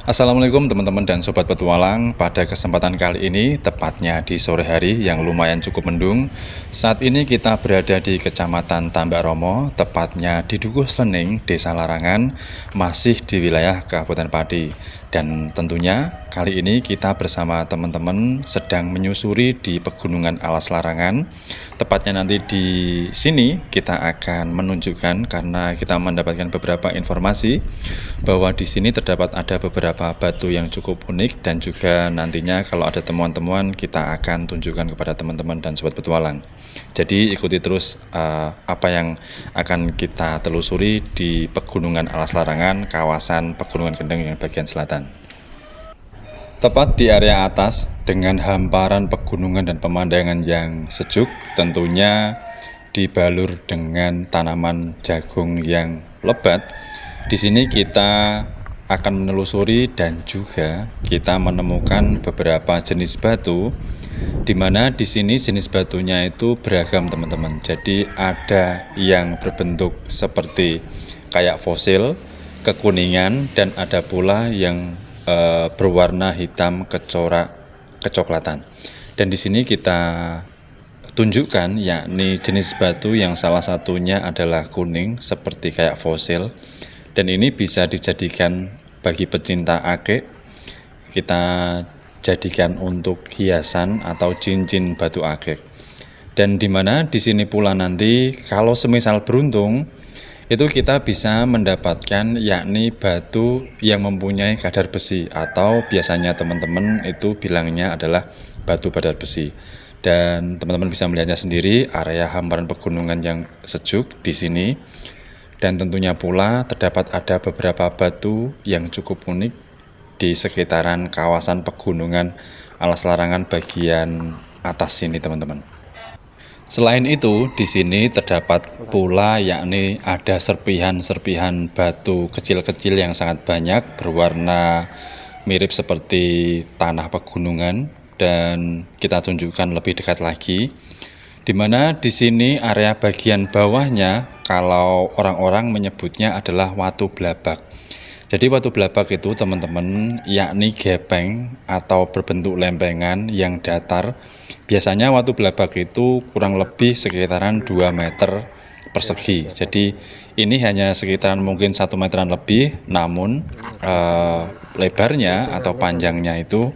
Assalamualaikum teman-teman dan sobat petualang. Pada kesempatan kali ini, tepatnya di sore hari yang lumayan cukup mendung, saat ini kita berada di Kecamatan Tambak Romo, tepatnya di Dukuh Slening, Desa Larangan, masih di wilayah Kabupaten Pati. Dan tentunya kali ini kita bersama teman-teman sedang menyusuri di Pegunungan Alas Larangan. Tepatnya nanti di sini kita akan menunjukkan, karena kita mendapatkan beberapa informasi bahwa di sini terdapat ada beberapa batu yang cukup unik, dan juga nantinya kalau ada temuan-temuan kita akan tunjukkan kepada teman-teman dan sobat petualang. Jadi ikuti terus apa yang akan kita telusuri di Pegunungan Alas Larangan, kawasan Pegunungan Kendeng yang bagian selatan. Tepat di area atas dengan hamparan pegunungan dan pemandangan yang sejuk, tentunya dibalur dengan tanaman jagung yang lebat. Di sini kita akan menelusuri dan juga kita menemukan beberapa jenis batu, di mana di sini jenis batunya itu beragam teman-teman. Jadi ada yang berbentuk seperti kayak fosil, kekuningan, dan ada pula yang berwarna hitam kecoklatan. Dan di sini kita tunjukkan yakni jenis batu yang salah satunya adalah kuning seperti kayak fosil, dan ini bisa dijadikan bagi pecinta akik, kita jadikan untuk hiasan atau cincin batu akik. Dan dimana di sini pula nanti kalau semisal beruntung itu kita bisa mendapatkan yakni batu yang mempunyai kadar besi, atau biasanya teman-teman itu bilangnya adalah batu badar besi. Dan teman-teman bisa melihatnya sendiri, area hamparan pegunungan yang sejuk di sini. Dan tentunya pula terdapat ada beberapa batu yang cukup unik di sekitaran kawasan Pegunungan Alas Larangan bagian atas sini teman-teman. Selain itu, di sini terdapat pula yakni ada serpihan-serpihan batu kecil-kecil yang sangat banyak berwarna mirip seperti tanah pegunungan, dan kita tunjukkan lebih dekat lagi. Di mana di sini area bagian bawahnya kalau orang-orang menyebutnya adalah watu blabak. Jadi watu blabak itu teman-teman yakni gepeng atau berbentuk lempengan yang datar. Biasanya watu blabak itu kurang lebih sekitaran 2 meter persegi. Jadi ini hanya sekitaran mungkin 1 meteran lebih, namun lebarnya atau panjangnya itu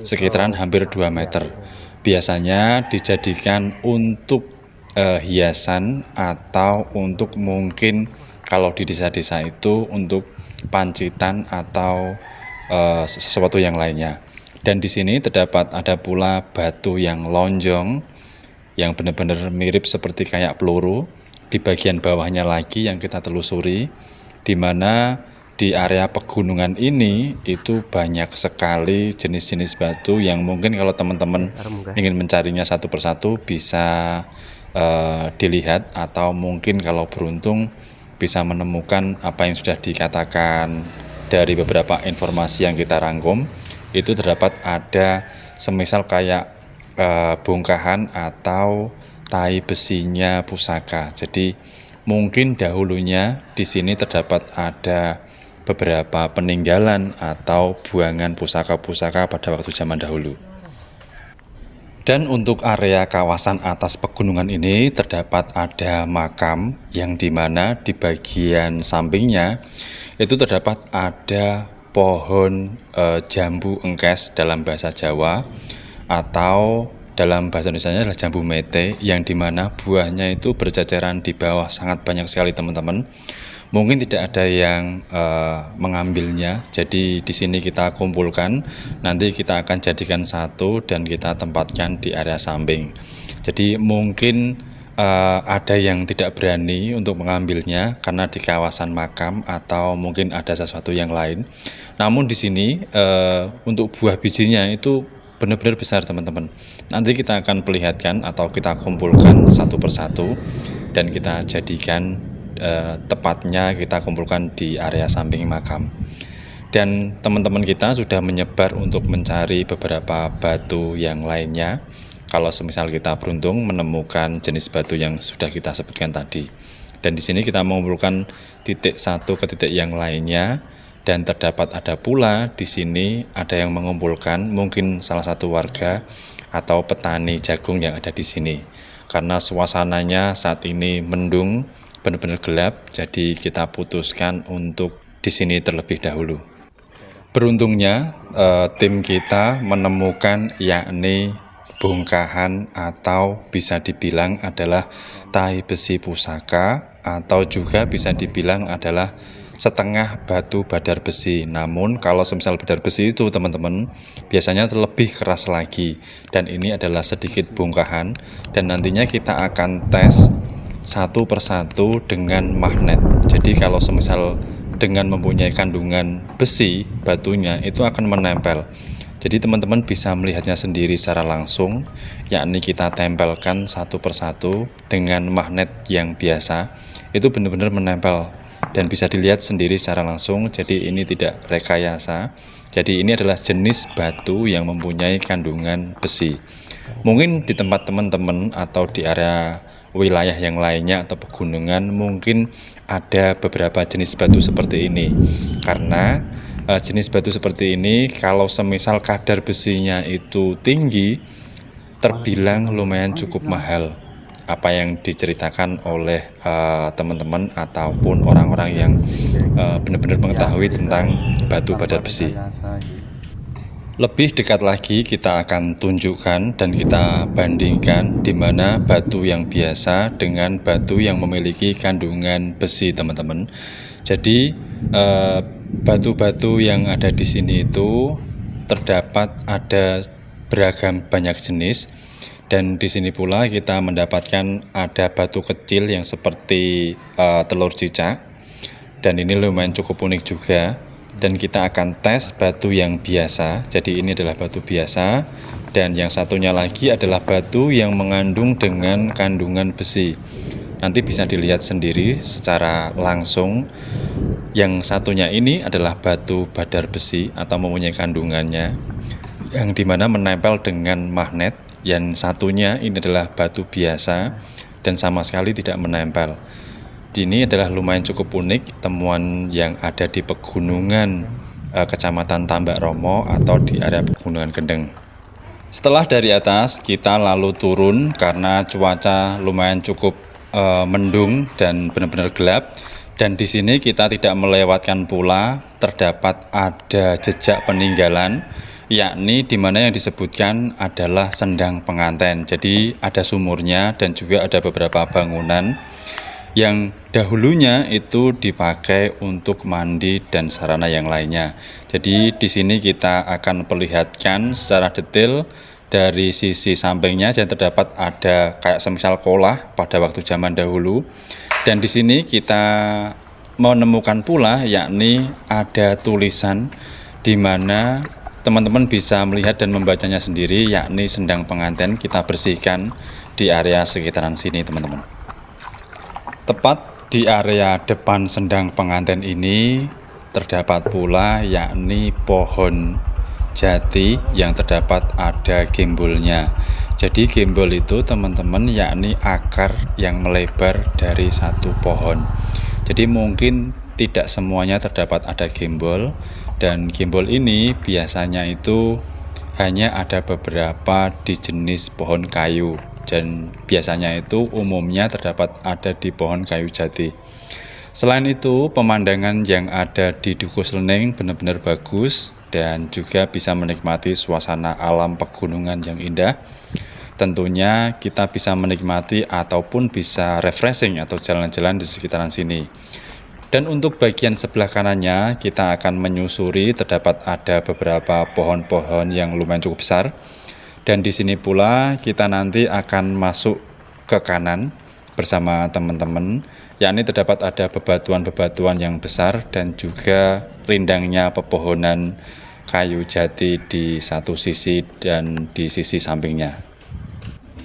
sekitaran hampir 2 meter. Biasanya dijadikan untuk hiasan atau untuk mungkin kalau di desa-desa itu untuk pancitan atau sesuatu yang lainnya. Dan di sini terdapat ada pula batu yang lonjong yang benar-benar mirip seperti kayak peluru. Di bagian bawahnya lagi yang kita telusuri, di mana di area pegunungan ini itu banyak sekali jenis-jenis batu yang mungkin kalau teman-teman ingin mencarinya satu persatu bisa dilihat, atau mungkin kalau beruntung bisa menemukan apa yang sudah dikatakan dari beberapa informasi yang kita rangkum. Itu terdapat ada semisal kayak bongkahan atau tai besinya pusaka. Jadi mungkin dahulunya di sini terdapat ada beberapa peninggalan atau buangan pusaka-pusaka pada waktu zaman dahulu. Dan untuk area kawasan atas pegunungan ini terdapat ada makam yang dimana di bagian sampingnya itu terdapat ada pohon jambu engkes dalam bahasa Jawa, atau dalam bahasa Indonesianya adalah jambu mete, yang dimana buahnya itu berceceran di bawah, sangat banyak sekali teman-teman. Mungkin tidak ada yang mengambilnya, jadi di sini kita kumpulkan, nanti kita akan jadikan satu dan kita tempatkan di area samping. Jadi mungkin ada yang tidak berani untuk mengambilnya karena di kawasan makam, atau mungkin ada sesuatu yang lain. Namun di sini untuk buah bijinya itu benar-benar besar teman-teman. Nanti kita akan perlihatkan atau kita kumpulkan satu persatu dan kita jadikan tepatnya kita kumpulkan di area samping makam. Dan teman-teman kita sudah menyebar untuk mencari beberapa batu yang lainnya kalau semisal kita beruntung menemukan jenis batu yang sudah kita sebutkan tadi. Dan di sini kita mengumpulkan titik satu ke titik yang lainnya Dan terdapat ada pula di sini ada yang mengumpulkan, mungkin salah satu warga atau petani jagung yang ada di sini. Karena suasananya saat ini mendung, benar-benar gelap, jadi kita putuskan untuk di sini terlebih dahulu. Beruntungnya tim kita menemukan yakni bongkahan atau bisa dibilang adalah tahi besi pusaka, atau juga bisa dibilang adalah setengah batu badar besi. Namun kalau semisal badar besi itu teman-teman biasanya lebih keras lagi, dan ini adalah sedikit bongkahan, dan nantinya kita akan tes satu persatu dengan magnet. Jadi kalau semisal dengan mempunyai kandungan besi, batunya itu akan menempel. Jadi teman-teman bisa melihatnya sendiri secara langsung, yakni kita tempelkan satu persatu dengan magnet yang biasa, itu benar-benar menempel dan bisa dilihat sendiri secara langsung. Jadi ini tidak rekayasa. Jadi ini adalah jenis batu yang mempunyai kandungan besi. Mungkin di tempat teman-teman atau di area wilayah yang lainnya atau pegunungan mungkin ada beberapa jenis batu seperti ini. Karena jenis batu seperti ini kalau semisal kadar besinya itu tinggi, terbilang lumayan cukup mahal. Apa yang diceritakan oleh teman-teman ataupun orang-orang yang benar-benar mengetahui tentang batu badar besi. Lebih dekat lagi kita akan tunjukkan dan kita bandingkan di mana batu yang biasa dengan batu yang memiliki kandungan besi, teman-teman. Jadi batu-batu yang ada di sini itu terdapat ada beragam banyak jenis. Dan di sini pula kita mendapatkan ada batu kecil yang seperti telur cicak, dan ini lumayan cukup unik juga. Dan kita akan tes batu yang biasa. Jadi ini adalah batu biasa, dan yang satunya lagi adalah batu yang mengandung dengan kandungan besi. Nanti bisa dilihat sendiri secara langsung. Yang satunya ini adalah batu badar besi atau mempunyai kandungannya, yang dimana menempel dengan magnet. Yang satunya ini adalah batu biasa dan sama sekali tidak menempel. Ini adalah lumayan cukup unik, temuan yang ada di pegunungan Kecamatan Tambak Romo atau di area Pegunungan Kendeng. Setelah dari atas kita lalu turun karena cuaca lumayan cukup mendung dan benar-benar gelap. Dan di sini kita tidak melewatkan pula terdapat ada jejak peninggalan, yakni di mana yang disebutkan adalah sendang penganten. Jadi ada sumurnya dan juga ada beberapa bangunan yang dahulunya itu dipakai untuk mandi dan sarana yang lainnya. Jadi di sini kita akan perlihatkan secara detail dari sisi sampingnya, dan terdapat ada kayak semisal kolah pada waktu zaman dahulu. Dan di sini kita menemukan pula yakni ada tulisan di mana teman-teman bisa melihat dan membacanya sendiri, yakni sendang pengantin. Kita bersihkan di area sekitaran sini, teman-teman. Tepat di area depan sendang pengantin ini terdapat pula yakni pohon jati yang terdapat ada gembolnya. Jadi gembol itu teman-teman yakni akar yang melebar dari satu pohon. Jadi mungkin tidak semuanya terdapat ada gembol, dan gembol ini biasanya itu hanya ada beberapa di jenis pohon kayu, dan biasanya itu umumnya terdapat ada di pohon kayu jati. Selain itu, pemandangan yang ada di Dukuh Sleneng benar-benar bagus dan juga bisa menikmati suasana alam pegunungan yang indah. Tentunya kita bisa menikmati ataupun bisa refreshing atau jalan-jalan di sekitaran sini. Dan untuk bagian sebelah kanannya kita akan menyusuri, terdapat ada beberapa pohon-pohon yang lumayan cukup besar. Dan di sini pula kita nanti akan masuk ke kanan bersama teman-teman, yakni terdapat ada bebatuan-bebatuan yang besar dan juga rindangnya pepohonan kayu jati di satu sisi dan di sisi sampingnya.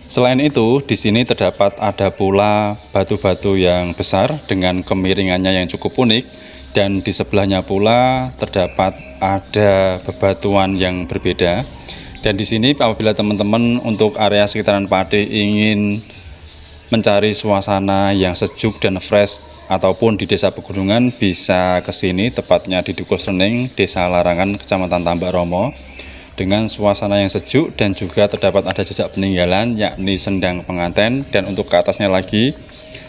Selain itu, di sini terdapat ada pula batu-batu yang besar dengan kemiringannya yang cukup unik, dan di sebelahnya pula terdapat ada bebatuan yang berbeda. Dan di sini apabila teman-teman untuk area sekitaran Pade ingin mencari suasana yang sejuk dan fresh ataupun di desa pegunungan bisa ke sini, tepatnya di Dukuh Srening, Desa Larangan, Kecamatan Tambak Romo, dengan suasana yang sejuk dan juga terdapat ada jejak peninggalan yakni sendang penganten. Dan untuk ke atasnya lagi,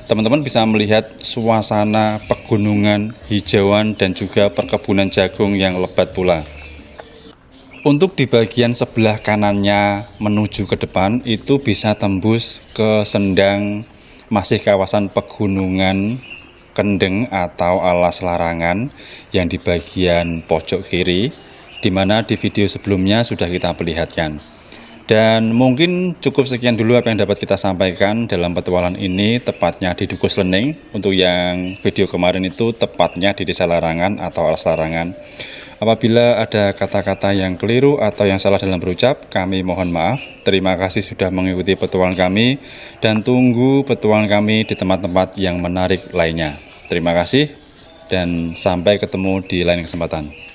teman-teman bisa melihat suasana pegunungan, hijauan, dan juga perkebunan jagung yang lebat pula. Untuk di bagian sebelah kanannya menuju ke depan itu bisa tembus ke sendang, masih kawasan pegunungan Kendeng atau Alas Larangan yang di bagian pojok kiri, di mana di video sebelumnya sudah kita perlihatkan. Dan mungkin cukup sekian dulu apa yang dapat kita sampaikan dalam petualangan ini, tepatnya di Dukuh Srening. Untuk yang video kemarin itu tepatnya di Desa Larangan atau Alas Larangan. Apabila ada kata-kata yang keliru atau yang salah dalam berucap, kami mohon maaf. Terima kasih sudah mengikuti petualangan kami dan tunggu petualangan kami di tempat-tempat yang menarik lainnya. Terima kasih dan sampai ketemu di lain kesempatan.